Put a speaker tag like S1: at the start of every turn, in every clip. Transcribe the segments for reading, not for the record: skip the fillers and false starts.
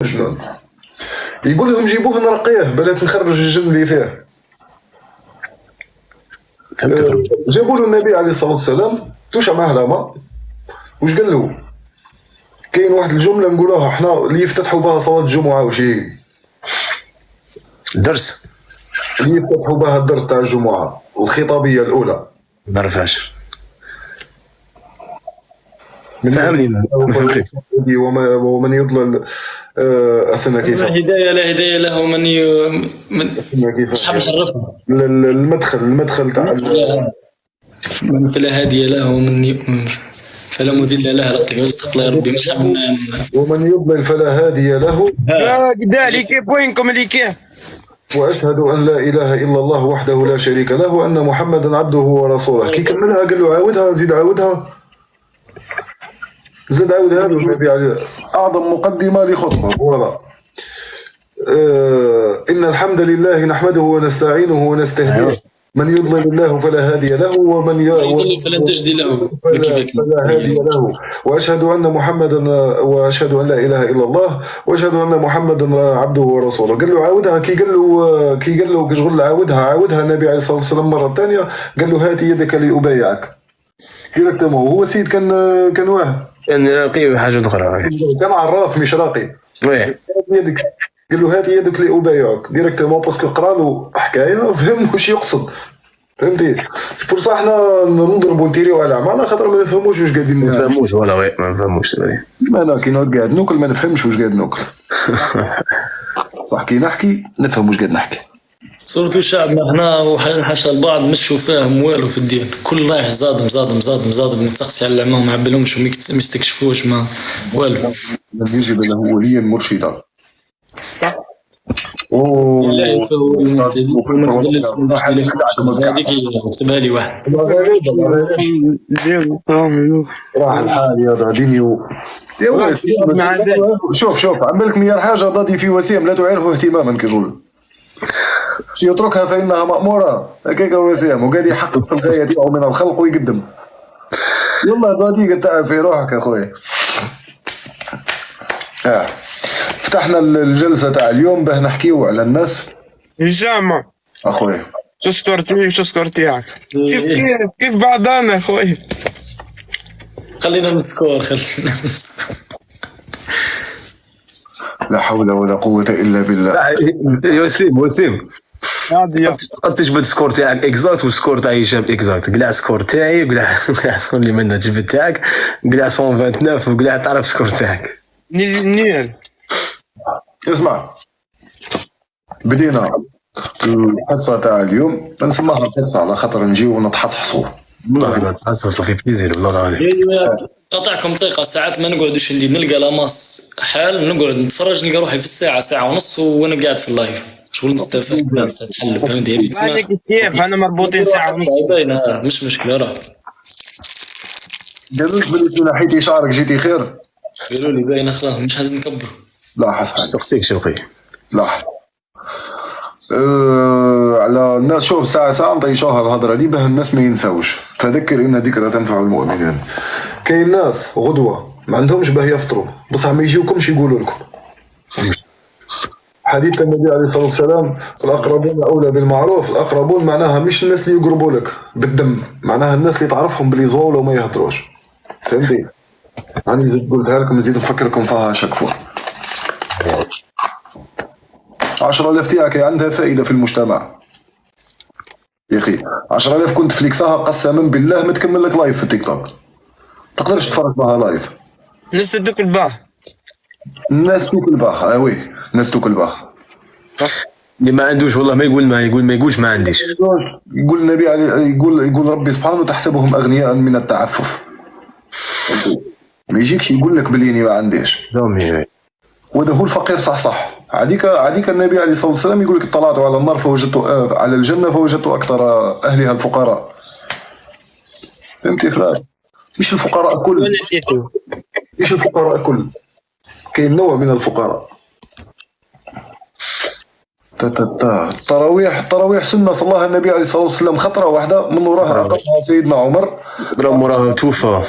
S1: جنون. يقول لهم جيبوه نرقيه بلاك نخرج الجن اللي فيه. جابوا له النبي عليه الصلاه والسلام توشى معاه لما واش قال له؟ كاين واحد الجمله نقولوها حنا اللي يفتتحوا بها صلاه الجمعه واش هي؟
S2: الدرس
S1: اللي يفتتحوا بها الدرس تاع الجمعه الخطابيه الاولى.
S2: ما نعرفهاش. فهمني
S1: ومن يضلل أسنى كيف
S3: هداية لا هداية له من أصحاب الحرفة
S1: المدخل تاع
S3: من فلا هادي له ومن فلا مذل له. لقتك استغفر يا ربي مش حاب
S1: ومن يضلل فلا هادي له.
S4: كدا ليكي بوينكم ليكي.
S1: وأشهد أن لا إله إلا الله وحده لا شريك له وأن محمدا عبده ورسوله. كي كملها قال له عاودها زيد عاودها زاد عاودها له النبي عليه أعظم مقدمة لخطبة. فوالا إن الحمد لله نحمده ونستعينه ونستهديه من يضلل الله فلا هادي له ومن
S3: يضلل فلا تجد له
S1: فلا هادي له. وأشهد أن محمدا وأشهد أن لا إله إلا الله وأشهد أن محمدا عبده ورسوله. قال له عاودها. كي قال له كشغل عاودها النبي عليه الصلاة والسلام مرة ثانية قال له هات يدك لأبايعك ديريكتومون. هو سيد كان واهم
S2: كان راقي حاجه اخرى،
S1: كان عراف مش راقي. يدك قال له هات يدك لأبايعك ديريكتومون باسكو قرا له حكايه فهم واش يقصد. فهمتي؟ سي بور صح حنا نضربوا نتيريو على اعمال خاطر ما نفهموش واش قاعدين
S2: ما نفهموش ولا وي ما نفهموش.
S1: انا كي نقعد قاعد ناكل ما نفهمش واش قاعد ناكل. صح كي نحكي نفهم واش قاعد نحكي.
S3: صورتو شعبنا هنا وحاشا البعض مش فاهم والو في الدين. كل رايح زادم متسقسي على العمام ما عبالهمش وما يستكشفوش ما والو.
S1: يجب له هي المرشده.
S3: هذيك كتبها لي واحد
S1: راح الحال يا دادينيو. شوف عملك مليار حاجه ضادي في وسيم لا تعيره اهتماما كيقول شي يتركها فانها ماموره هكاك وسيم وقاعد يحقق في الغايه تاعو من الخلق ويقدم. يلا ضادي قد في روحك اخويا. فتحنا الجلسه تاع اليوم باه نحكيو على الناس.
S4: هشام
S1: اخويا
S4: شو سكرتي وشو سكرتيك؟ كيف بعضنا اخويا؟
S3: خلينا نسكور
S1: لا حول ولا قوه الا بالله.
S2: وسيم تقدر تجبد السكور تاعك اكزاكت والسكور تاع هشام اكزاكت. قلع السكور تاعي وقلع شكون اللي منا جبد تاعك قلع 129 وقلع تعرف السكور تاعك.
S4: نيل
S1: اسمع بدينا الحصه تاع اليوم نسمعها قصه على خاطر نجيو ونتحصحصوا.
S2: والله ما تحصحصوا في بليزير والله العظيم.
S3: قطعكم طريقه ساعات ما نقعدوش نلقى لاماس حال نقعد نتفرج نلقى روحي في الساعه ساعه ونص وانا قاعد في اللايف شغل نتحل. فهمتي
S4: كيف انا مربوطين ساعه ونص
S3: مش مشكله. راه
S1: قالوش بلي نحيتي شعرك جيتي خير.
S3: قالوا لي باين خلاص مش عايز نكبر.
S1: لا حسن
S2: تقصيك شوقي
S1: لا على الناس. شوف ساعة نطيشوها الهضرة دي باه الناس ما ينساوش. فذكر إن ذكرى تنفع المؤمنين. كاين ناس غدوة ما عندهمش باه يفطروا بصح ما يجيوكمش يقولوا لكم. حديث النبي عليه الصلاة والسلام الأقربون أولى بالمعروف. الأقربون معناها مش الناس اللي يقربوا لك بالدم، معناها الناس اللي تعرفهم بلي زواولة وما يهضروش. فهمتي؟ أنا زيد قلتها لكم نزيد نفكركم فيها شكفوا. 10,000 تاعك عندها فائدة في المجتمع يا أخي. 10,000 كنت فليكساها قسما بالله ما تكمل لك لايف في التيك توك. تقدرش تفرج بها لايف.
S4: الناس تدوك الباه.
S1: الناس توكل باه. وي الناس توكل باه.
S2: اللي ما عندوش والله ما يقولش ما عنديش.
S1: يقول النبي عليه يقول ربي سبحانه تحسبهم أغنياء من التعفف. ما يجيكش يقول لك بلي ما عنديش. وهذا هو الفقير صح. عاديك النبي عليه الصلاة والسلام يقول لك اطلعت على النار فوجدت على الجنة فوجدت أكثر أهلها الفقراء. فهمتي فلان؟ مش الفقراء كل كاين نوع من الفقراء. التراويح سنة صلاها النبي عليه الصلاة والسلام خطرة واحدة من وراها أقامها سيدنا عمر.
S2: راه توفى.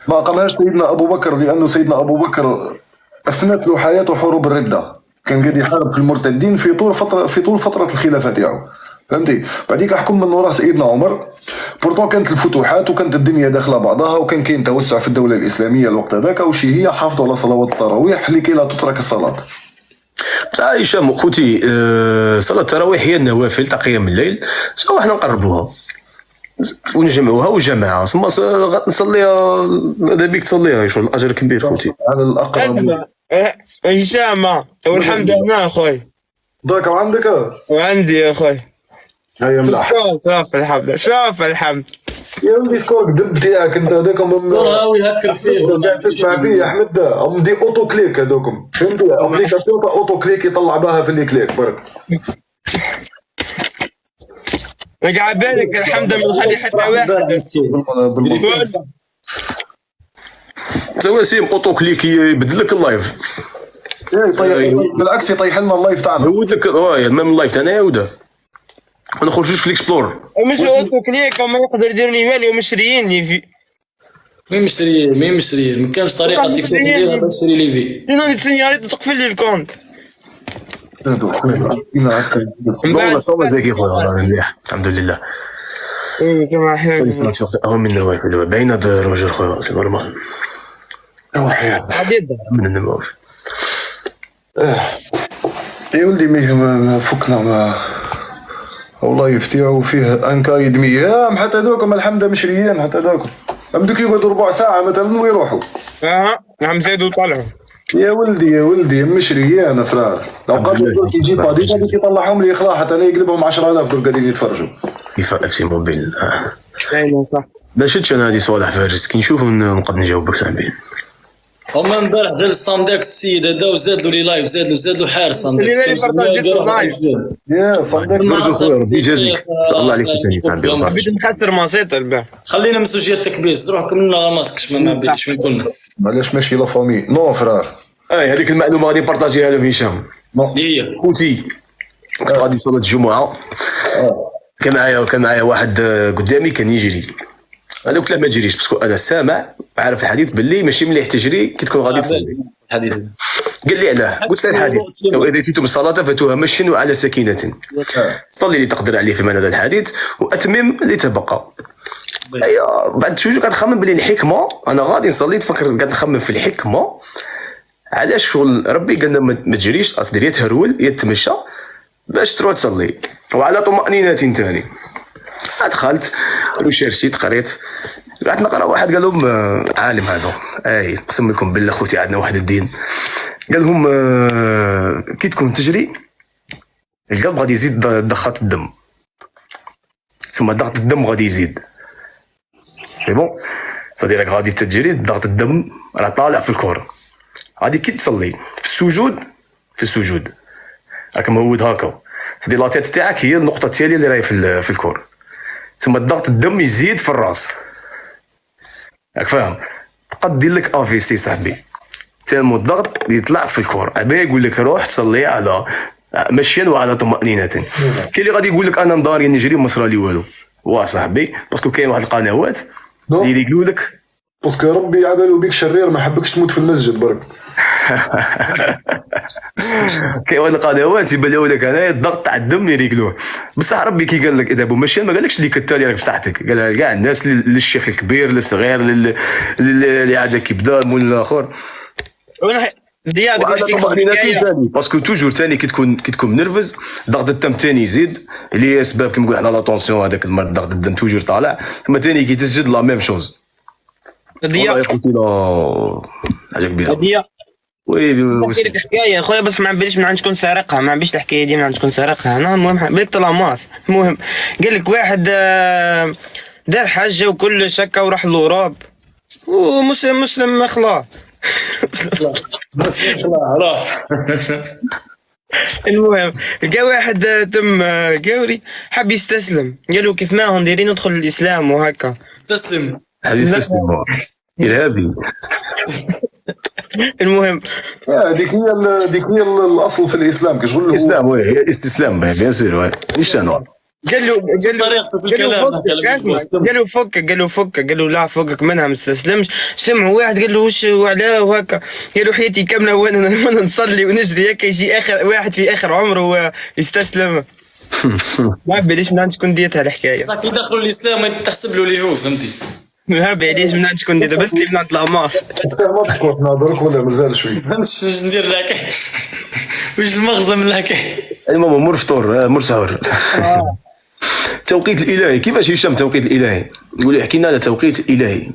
S1: ما أقامهاش سيدنا أبو بكر لأنه سيدنا أبو بكر افنت له حياته حروب الرده، كان قاعد يحارب في المرتدين في طول فتره الخلافه تاعو، فهمتي؟ بعديك حكم من وراء سيدنا عمر، بورتون كانت الفتوحات وكانت الدنيا داخله بعضها وكان كاين توسع في الدوله الاسلاميه الوقت هذاك، وشي هي حافظوا على صلوات التراويح لكي لا تترك الصلاه.
S2: هشام خوتي، صلاة التراويح هي النوافل تاع قيام الليل، سوا حنا نقربوها ونجمعوها وجماعة، ثم نصليها، ماذا بيك تصليها شغل الأجر كبير خوتي.
S1: على الاقرب.
S4: هشام والحمد لله اخوي.
S1: ضاك وعندك؟
S4: وعندي يا اخوي.
S1: هيا ملاح.
S4: شوف الحمد، شوف الحمد.
S1: يا ولدي سكورك دب تاعك انت هذاك
S3: هاوي يهكر فيه
S1: قاعد تسمع فيه يا احمد، ام دي اوتو كليك هذوكم، فهمتي؟ ابليكاسيون تاع اوتو كليك يطلع بها في اللي كليك برك.
S4: قاعد بالك الحمد ما نخلي حتى واحد.
S2: وسيم اوتو كليك يبدل لك اللايف،
S1: بالعكس يطيح لنا اللايف تاعنا،
S2: يعود لك ميم اللايف تاعنا يعود، ما نخرجوش في الاكسبلور.
S4: مش اوتو كليك وما يقدر يدير لي والو، مشريين لي في.
S3: مين مشريين ما كانش طريقه تيك توك نديرها باش نشري لي في.
S4: شنو تسينيالي تقفل لي الكونت.
S2: والله صوب زكي خويا، والله مليح الحمد لله.
S4: كما احيانا
S2: صلي صلاة وقت اهم من النوافل باينه روجر خويا، سي نورمال من النوافل.
S1: يا ولدي ما فكنا ما والله يفتيعوا فيه انكايد ميام، حتى هذوكم الحمد مشريين، حتى هذوكم دوك يقعدوا ربع ساعه مثلا ويروحوا.
S4: نعم زادوا طلعوا.
S1: يا ولدي مشريين فرار، لو قالوا لك يجي فاضي هذيك يطلعهم لي خلاص حتى انا يقلبهم 10,000 دول قاعدين يتفرجوا.
S2: كيف اف سي موبيل.
S4: ايوه صح.
S2: باش شفتش انا هذه صوالح فارس كي نشوفهم نقدر نجاوبك صاحبي.
S3: هما امبارح جا الصندوق السيد هذا وزاد له لي لايف، زاد له حارس صندوق.
S1: يا صندوق
S2: روجر خويا ربي يجازيك، الله عليك ثاني صاحبي.
S4: بدي نخسر ماسيت البارح.
S3: خلينا من سوجيات التكبيس، روح كملنا لا ماسكش ما بيش من كلنا.
S1: علاش ماشي لا فامي نو فرار.
S2: هذيك المعلومه غادي نبارطاجيها لهم هشام.
S3: هي
S2: خوتي كنت غادي صلاه الجمعه، كان معايا واحد قدامي كان يجري، انا قلت له ما تجريش باسكو انا سامع عارف الحديث باللي ماشي مليح تجري كي تكون غادي تصلي.
S3: الحديث
S2: قال لي علاه، قلت له الحديث لو اذا اتيتم الصلاه فاتوها مشيا وعلى سكينه، صلي اللي تقدر عليه في معنى هذا الحديث واتمم اللي تبقى. ايوا بعد شويه كنخمم بلي الحكمه، انا غادي نصلي تفكر قاعد نخمم في الحكمه علاش شغل ربي قالنا ما تجريش تدير يا تهرول يا تمشى باش تروح تصلي وعلى طمأنينة ثاني. دخلت ريشيرشيت قريت، قعدت نقرا واحد قال لهم عالم هذا نقسم لكم بالله خوتي عندنا واحد الدين، قال لهم كي تكون تجري القلب غادي يزيد ضخات الدم، ثم ضغط الدم غادي يزيد سي بون، صدير راك غادي تجري ضغط الدم راه طالع في الكور، غادي كي تصلي في السجود راك مهود هكا، صدير لا تيت تاعك هي النقطه التاليه اللي راهي في الكور، ثم ضغط الدم يزيد في الراس، راك فاهم؟ تقد دير لك افي سي صاحبي، تالمو الضغط يطلع في الكور، ابا يقول لك روح تصلي على مشيا وعلى طمأنينة. كاين اللي غادي يقول لك انا مضاري نجري وما صرالي والو، واه صاحبي باسكو كاين واحد القنوات اللي يقولوا لك
S1: باسكو ربي عبالو بيك شرير ما حبكش تموت في المسجد برك.
S2: كاين واحد القنوات يبان لك هنايا الضغط تاع الدم يريقلوه، بصح ربي كي قال لك اذا بو ماشي ما قالكش اللي كالتالي راك بصحتك، قال كاع الناس للشيخ الكبير للصغير اللي عاد كيبدا مول الاخر
S4: ديال
S2: باسكو توجور ثاني كي تكون نيرفز ضغط الدم ثاني يزيد، اللي هي اسباب كيما نقول حنا لا طونسيون هذاك المرض ضغط الدم توجور طالع، ثم ثاني كي تسجد لا ميم شوز.
S4: ديال
S2: قلت له حاجه كبيره
S4: ديال
S2: وي
S4: نحكي لك حكايه خويا بس ما عباليش من عند شكون سارقها، ما عباليش الحكايه دي من عند شكون سارقها انا. المهم بالك طلع ماس، المهم قال لك واحد دار حجه وكل شكا وراح لوروب ومسلم خلاه
S3: مسلم راح.
S4: المهم لقى واحد تم قاوري حب يستسلم، قالوا كيف ما هم دايرين ندخل الاسلام وهكا
S3: استسلم
S2: يستسلم ارهابي.
S4: المهم
S1: ديك هي الاصل في الاسلام كشغل
S2: الاسلام وي هي الاستسلام بيان سور وي ايش انا
S3: طريقته في الكلام
S4: قال له فكك قال له لا فكك منها ما تستسلمش. سمع واحد قال له وش وعلاه وهكا، قال له حياتي كامله وانا نصلي ونجري هكا يجي اخر واحد في اخر عمره يستسلم. ما باليش من عند شكون ديتها الحكايه.
S3: صح كي دخلوا الاسلام تحسب له اللي هو فهمتي.
S4: ما باليش من عند شكون ديتها، بنت لي من عند لاماس.
S1: ما تكون ناظرك ولا مازال شوي؟
S3: فهمتش واش ندير الحكايه. واش المغزى من الحكايه؟
S2: المهم مور فطور مور سحور. التوقيت الالهي كيفاش هشام التوقيت الالهي؟ يقول لي احكي لنا على التوقيت الالهي.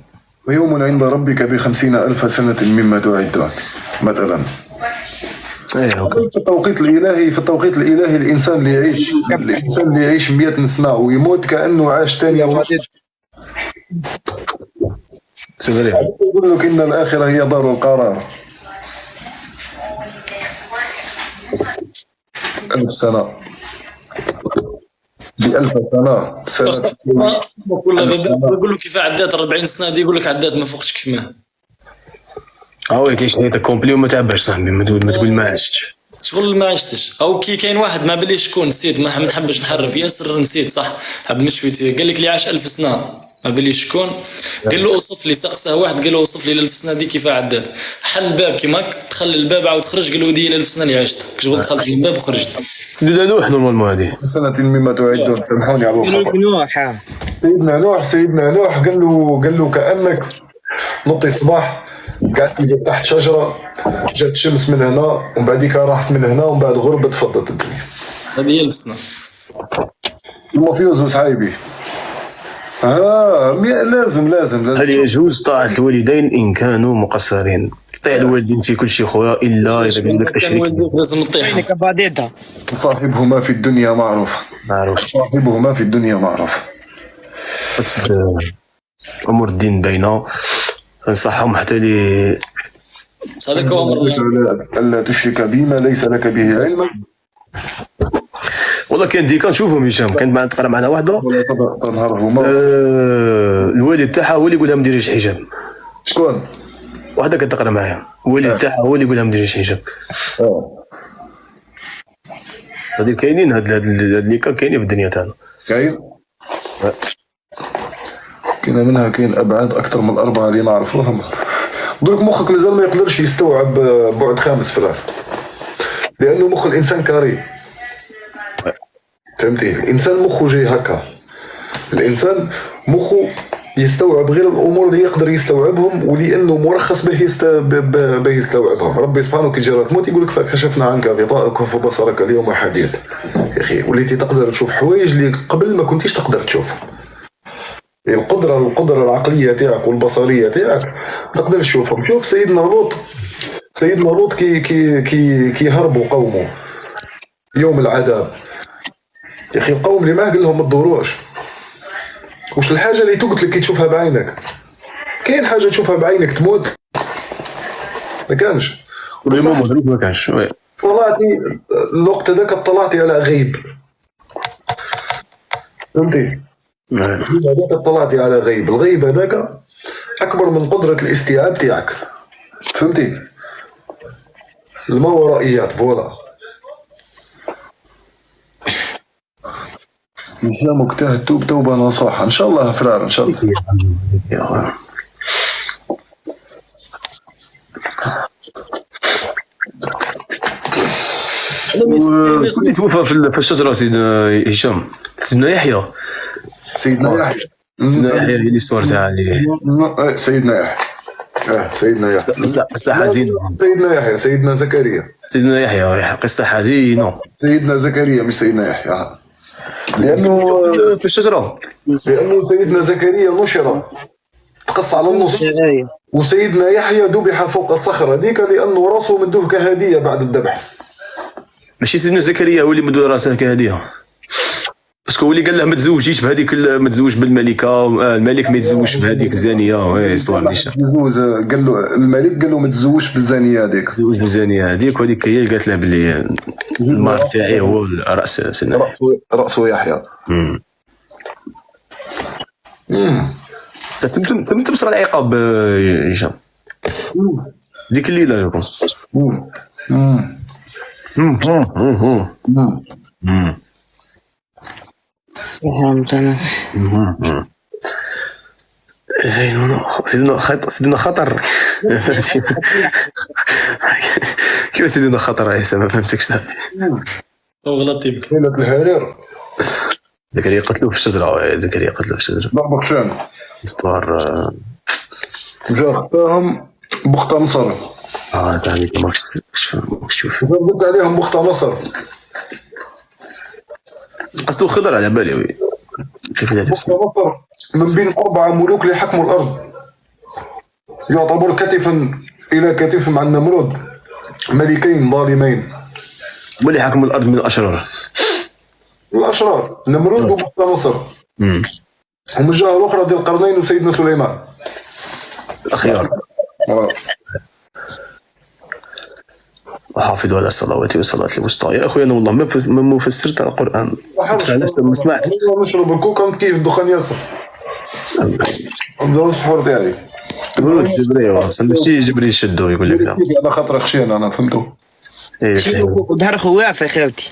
S1: ويوم عند ربك ب50,000 سنة مما تعدون مثلا. في التوقيت الإلهي الإنسان اللي يعيش 100 سنة ويموت كأنه عاش ثاني مرة. يقول لك إن الآخرة هي دار القرار. 1000 سنة ب1000 سنة
S3: يقول لك كيف عدات 40 سنة دي، يقول لك عدات ما فوقش كيف ما.
S2: هاوي تعيش حياتك كومبلي وما تعبرش صاحبي، ما تقول ما عشتش.
S3: شغل ما عشتش. او كي كاين واحد ما بليش شكون نسيت، ما نحبش نحرف ياسر نسيت صح، حب مشوي قال لك اللي عاش 1000 سنة ما بليش شكون، قال له اوصف لي، سقسه واحد قال له اوصف لي ال1000 سنة دي كيف عدات. حل الباب كيما تخلي الباب عاود خرج، قال له دي ال1000 سنة اللي عشتها، شغل دخلت الباب وخرجت.
S2: سيدنا نوح نورمالمون هذه
S1: سنة مما تعدون. سامحوني على الخطأ.
S4: نوح
S1: سيدنا نوح قال له كأنك نطي صباح قاعد تحت شجرة، جات شمس من هنا ومن بعديك راحت من هنا ومن بعد غربت فضت الدنيا.
S3: هذه هي السنة.
S1: المفيوز وصحيبي. لازم
S2: هل يجوز طاعة الوالدين إن كانوا مقصرين؟ طيع الوالدين في كل شيء خويا إلا إذا قال لك أشرك.
S3: لازم نطيح.
S1: صاحبهما في الدنيا معروف. صاحبهما في الدنيا معروف.
S2: أمور الدين باينة، نصحهم حتى لي.
S3: صالك
S1: ألا تشرك بما ليس لك به علم.
S2: والله كان ديكا نشوفهم هشام، كانت معنا تقرا معنا واحده الوالد تاعها هو اللي يقول لها ما ديريش حجاب.
S1: شكون؟
S2: واحده كتقرا معايا الوالد تاعها هو اللي يقول لها ما ديريش حجاب. هذيك كاينين هاد اللي كاينين في الدنيا تاعنا.
S1: كاين منها كاين ابعاد اكثر من الاربعه اللي نعرفوهم. درك مخك مازال ما يقدرش يستوعب بعد 5 فراغ، لانه مخ الانسان كاري. فهمتي؟ الانسان مخه جاي هكا، الانسان مخه يستوعب غير الامور اللي يقدر يستوعبهم ولانه مرخص به يستوعبهم. ربي سبحانه كي جرى تموت يقول لك فكشفنا عنك غطاءك فبصرك اليوم حديد. يا اخي وليتي تقدر تشوف حوايج اللي قبل ما كنتيش تقدر تشوف. القدرة العقلية تاعك والبصرية تاعك تقدر تشوفهم. شوف سيدنا لوط كي هربوا قومه يوم العذاب، يا اخي القوم اللي معاه قال لهم ما تدوروش. وش الحاجة اللي تقتلك كي تشوفها بعينك؟ كاين حاجة تشوفها بعينك تموت؟ ما كانش.
S2: ما كانش.
S1: طلعتي الوقت هذاك طلعتي على غيب. فهمتي؟ هذاك طلعتي على غيب، الغيب هذاك أكبر من قدرة الاستيعاب تاعك. فهمتي؟ الماورائيات فوالا. هشام مجتهد توب توبة نصوحة إن شاء الله فرار إن شاء الله.
S2: شكون اللي توفى في الشجرة سيدنا هشام؟ سيدنا يحيى هي الاسطوره تاع اللي
S1: سيدنا يحيى. سيدنا يحيى
S2: قصة حزينة.
S1: سيدنا يحيى سيدنا زكريا.
S2: سيدنا يحيى قصة حزينة.
S1: سيدنا زكريا مش سيدنا يحيى، لأنه
S2: في الشجرة.
S1: لأنه سيدنا زكريا نشر تقص على النص، وسيدنا يحيى ذبح فوق الصخرة ديك لأنه راسه مدوه كهدية بعد الذبح.
S2: ماشي سيدنا زكريا هو اللي مدوه راسه كهدية، باسكو هو اللي قال له ما تزوجيش بهذيك، ما تزوج بالملكه، الملك ما يتزوجش بهذيك الزانيه. وي استوار نيشا
S1: قال له الملك قال له ما تزوجش بالزانيه هذيك،
S2: تزوج بالزانيه هذيك، وهذيك هي اللي قالت له باللي المار تاعي هو راس سنه
S1: راسه يحيى.
S2: تم تبصر العقاب هشام ديك الليله يكون.
S4: فهمت انا.
S2: سيدنا خطر. كيف سيدنا خطر عيسى؟ ما فهمتكش صافي.
S3: هو غلط يمكن.
S1: ليلة الهرير
S2: زكريا قتلوه في الشجرة. زكريا قتلوه في الشجرة.
S1: ضربك شان
S2: استوار.
S1: جا خطاهم بخت نصر.
S2: زعما ماكش تشوف.
S1: قلت عليهم بخت نصر.
S2: قصدو خضر على بالي. وي كيف لا
S1: بخت نصر من بين 4 ملوك اللي حكموا الأرض، يعتبر كتفا إلى كتف مع النمرود، ملكين ظالمين.
S2: واللي حكموا الأرض من الأشرار.
S1: الأشرار نمرود وبخت نصر. ومن الجهة الأخرى ديال القرنين وسيدنا سليمان
S2: الأخيار. وحافظوا على الصلوات والصلاة الوسطى. يا أخويا أنا والله ما فسرت القرآن، بس أنا ما سمعت.
S1: نشرب الكوكا كيف الدخان ياسر. نبداو السحور ديالي.
S2: تقول جبري بس ماشي جبري يشدو يقول لك لا.
S1: على خاطر خشين أنا فهمتو.
S4: ظهر خوافة خاوتي.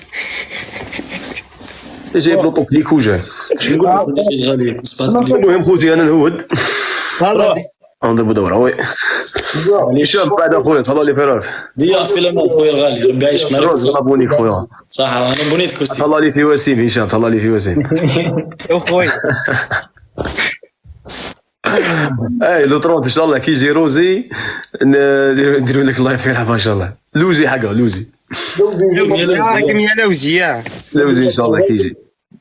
S2: جايب له طوبليك وجاي. المهم خوتي أنا نهود. نضربو دورة. وي هشام بعد أخويا تهلا لي فراك.
S3: ضياف في الأمان خويا الغالي، ربي يعيشك.
S2: أنا بونيك خويا.
S3: صح أنا بونيتك وسي.
S2: تهلا لي في وسيم هشام، تهلا لي في وسيم.
S4: خويا
S2: لو 30 ان شاء الله كي يجي روزي نديرو لك اللايف يلعبها ان شاء الله. لوزي حاجه لوزي.
S4: راكم يا لوزي يا
S2: لوزي ان شاء الله كي يجي.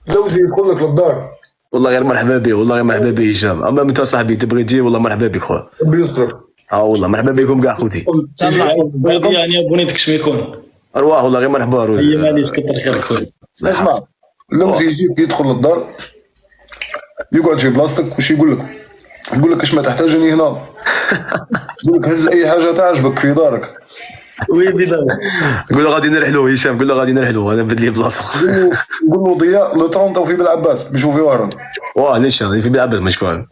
S1: لوزي يدخل لك للدار.
S2: والله غير مرحبا به، والله غير مرحبا به هشام. اما انت صاحبي تبغي تجي والله مرحبا بك خويا.
S1: ربي يستر.
S2: والله مرحبا بكم كاع خوتي.
S3: يعني بونيتك شنو يكون.
S2: ارواح والله غير مرحبا روزي.
S3: معليش كثر خيرك خويا.
S1: اسمع لوزي يجيك يدخل للدار يقعد في بلاصتك وش يقول لك؟ يقول لك اش ما تحتاجني هنا. يقول لك هز اي حاجه تعجبك في دارك.
S3: وي بدايه.
S2: قول له غادي نرحلو هشام، قول له غادي نرحلو انا بدلي بلاصه.
S1: قول له ضياء لو 30 في بالعباس بيشوف في وهران.
S2: ليش في بالعباس مش فاهم.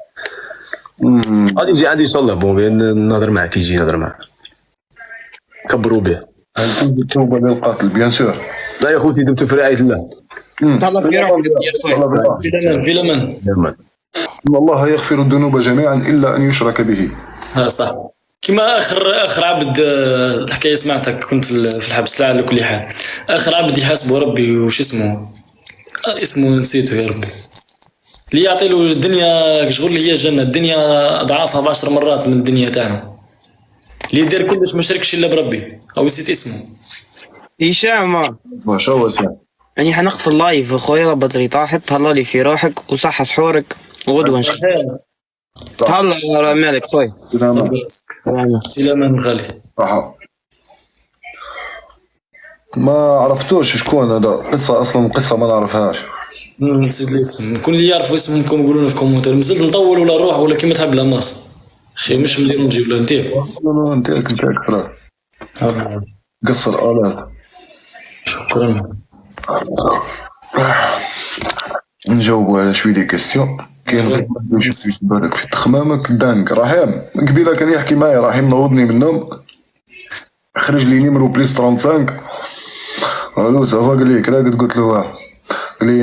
S2: غادي يجي عندي ان شاء الله. بون نهضر معاه كي يجي نهضر معاه. كبروا به.
S1: التوبه للقاتل بيان سور.
S2: لا يا خوتي دمتم في رعايه الله.
S4: تهلا في روحك
S3: في الأمان.
S1: إن الله يغفر الذنوب جميعا إلا أن يشرك به.
S3: صح. كما اخر عبد الحكايه سمعتك كنت في الحبس. لا على كل حال اخر عبد يحاسبه ربي وش اسمه نسيته يا ربي. اللي يعطي له الدنيا شغل هي جنه، الدنيا اضعافها ب10 مرات من الدنيا تاعنا. اللي يدير كلش ما شركش الا بربي، او نسيت اسمه.
S4: هشام
S1: ما شاء الله.
S4: يعني حنقفل اللايف اخويا، البطريقة طاحت. تهلا لي في روحك وصحة سحورك وغدوة ان شاء الله. تهلا مالك خويا.
S3: سلام غالي.
S1: ما عرفتوش شكون هذا؟ قصة أصلا قصة ما نعرفهاش.
S3: نسيت الاسم. كل اللي يعرفوا اسمكم يقولوا لنا في كومنتات. مازلت نطول ولا نروح ولا كيما تحب لا ماس اخي، مش نديرو نجيب لا نتيب.
S1: نتاعك فراك. قصر آلات.
S3: شكرا.
S1: نجاوبوا على شويه دي كيستيون. كاين غير واش في بالك في تخمامك دانك. رحيم قبيله كان يحكي معايا، رحيم نوضني من النوم خرج لي نيمرو بليس 35. الو هو قال لي قلت له قال لي